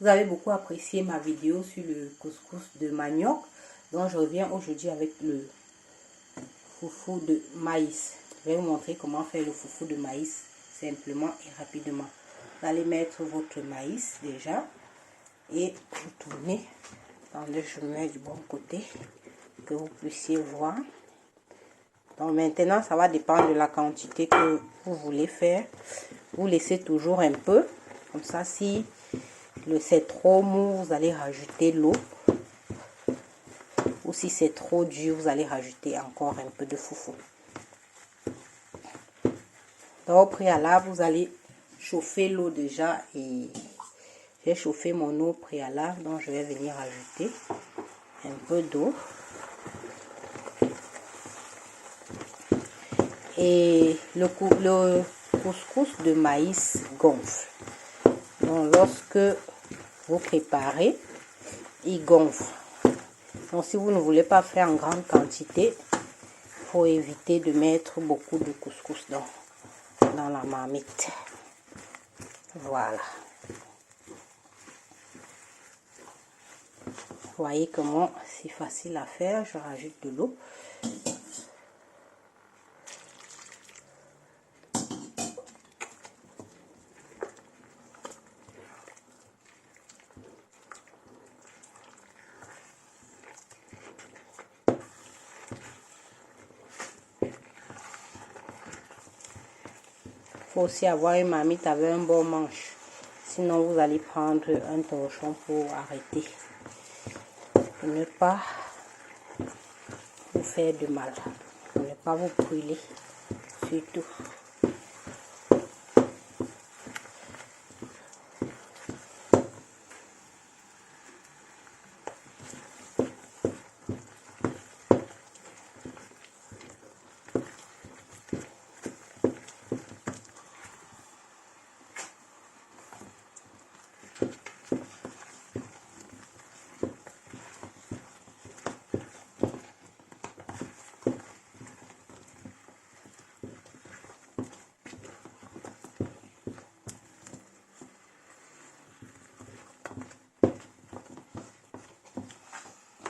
Vous avez beaucoup apprécié ma vidéo sur le couscous de manioc. Donc je reviens aujourd'hui avec le foufou de maïs. Je vais vous montrer comment faire le foufou de maïs simplement et rapidement. Vous allez mettre votre maïs déjà et vous tournez. Attendez, je mets du bon côté que vous puissiez voir. Donc maintenant, ça va dépendre de la quantité que vous voulez faire. Vous laissez toujours un peu. Comme ça, si c'est trop mou, vous allez rajouter l'eau. Ou si c'est trop dur, vous allez rajouter encore un peu de foufou. Donc au préalable, vous allez chauffer l'eau déjà. Et j'ai chauffé mon eau préalable. Donc je vais venir ajouter un peu d'eau. Et le couscous de maïs gonfle. Donc lorsque vous préparez, il gonfle. Donc si vous ne voulez pas faire en grande quantité, il faut éviter de mettre beaucoup de couscous dans la marmite. Voilà. Vous voyez comment c'est facile à faire. Je rajoute de l'eau. Il faut aussi avoir une marmite avec un bon manche. Sinon, vous allez prendre un torchon pour arrêter. Pour ne pas vous faire de mal. Pour ne pas vous brûler. Surtout.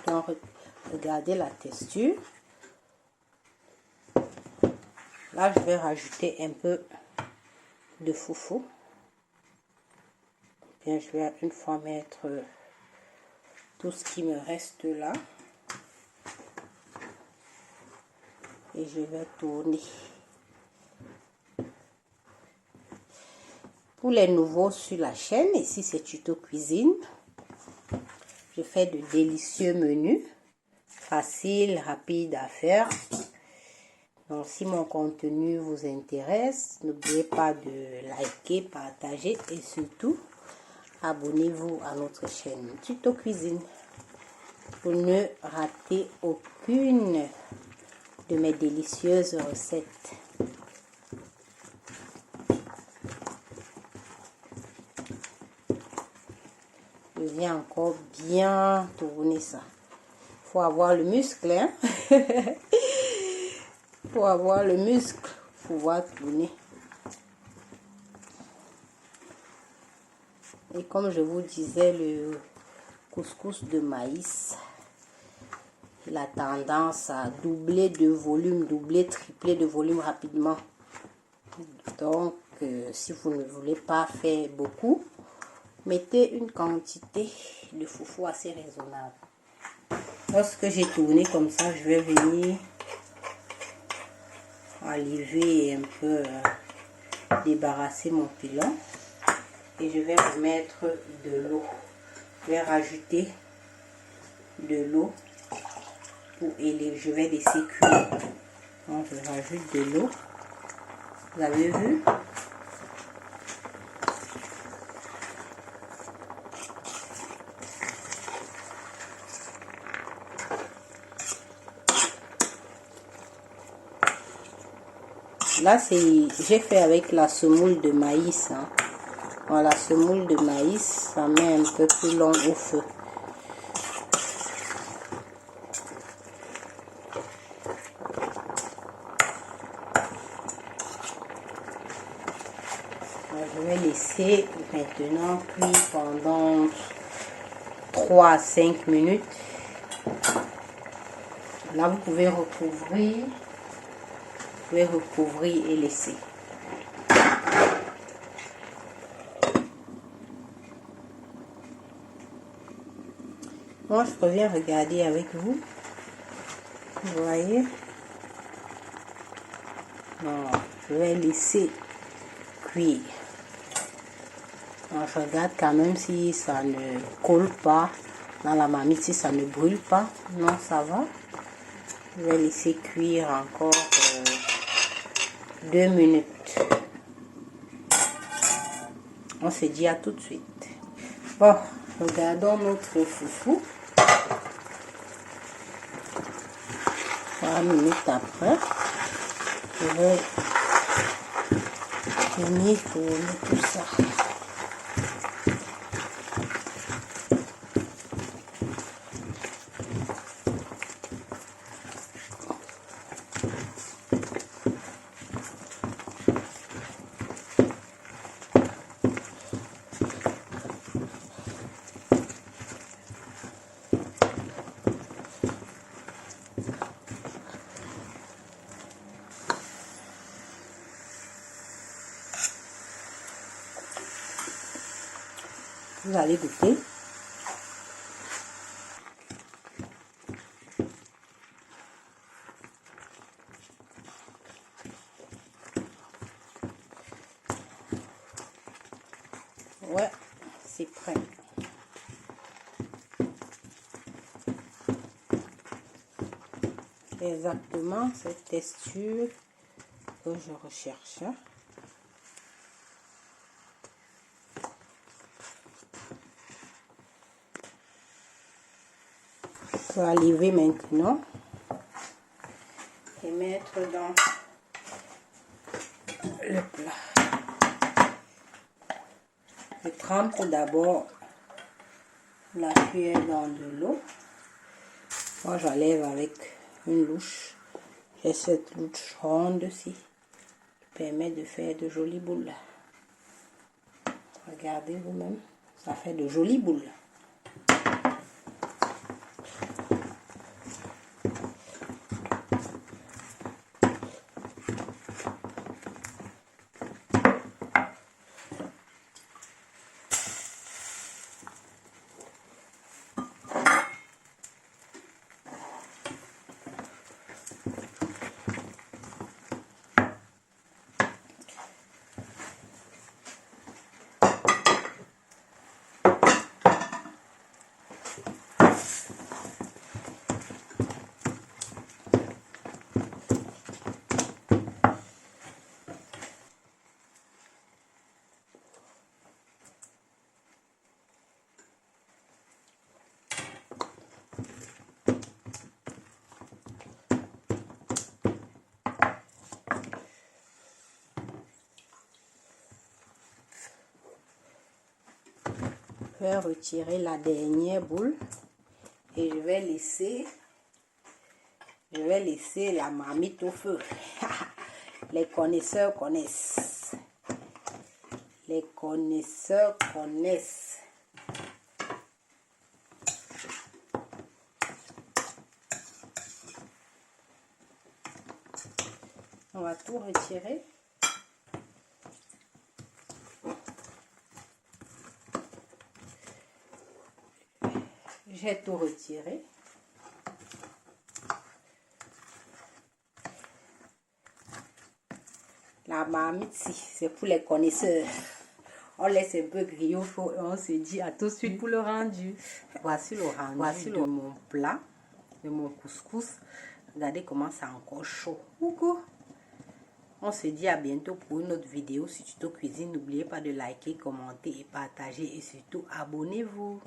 Donc, regardez la texture. Là, je vais rajouter un peu de foufou. Bien, je vais une fois mettre tout ce qui me reste là. Et je vais tourner. Pour les nouveaux sur la chaîne, ici c'est Tuto Cuisine. Je fais de délicieux menus, faciles, rapides à faire. Donc si mon contenu vous intéresse, n'oubliez pas de liker, partager et surtout, abonnez-vous à notre chaîne Tuto Cuisine pour ne rater aucune de mes délicieuses recettes. Je viens encore bien tourner ça. Il faut avoir le muscle, hein? Il faut avoir le muscle pour pouvoir tourner. Et comme je vous disais, le couscous de maïs, il a tendance à doubler de volume, doubler, tripler de volume rapidement. Donc, si vous ne voulez pas faire beaucoup, mettez une quantité de foufou assez raisonnable. Lorsque j'ai tourné comme ça, je vais venir enlever et un peu débarrasser mon pilon. Et je vais remettre de l'eau. Je vais rajouter de l'eau et je vais laisser cuire. Donc je rajoute de l'eau. Vous avez vu? Là, j'ai fait avec la semoule de maïs. Hein. Voilà, la semoule de maïs, ça met un peu plus long au feu. Je vais laisser laisser maintenant cuire pendant 3 à 5 minutes. Là, vous pouvez recouvrir. Et laisser. Moi, je reviens regarder avec vous. Vous voyez? Non, je vais laisser cuire. Alors, je regarde quand même si ça ne colle pas dans la marmite, si ça ne brûle pas. Non, ça va. Je vais laisser cuire encore 2 minutes. On se dit à tout de suite. Bon, regardons notre foufou. 3 minutes après, je vais venir tourner tout ça. Vous allez goûter. Ouais, c'est prêt. Exactement cette texture que je recherche. Je vais lever maintenant et mettre dans le plat. Je trempe d'abord la cuillère dans de l'eau. Moi, j'enlève avec une louche. J'ai cette louche ronde-ci qui permet de faire de jolies boules. Regardez vous-même, ça fait de jolies boules. Je vais retirer la dernière boule et je vais laisser la marmite au feu. Les connaisseurs connaissent. Les connaisseurs connaissent. On va tout retirer. J'ai tout retiré. La marmite, c'est pour les connaisseurs. On laisse un peu griller au four et on se dit à tout de suite pour le rendu. Voici le rendu. Voici de mon plat, de mon couscous. Regardez comment c'est encore chaud. Coucou. On se dit à bientôt pour une autre vidéo. Si tu te cuisines, n'oubliez pas de liker, commenter et partager. Et surtout, abonnez-vous.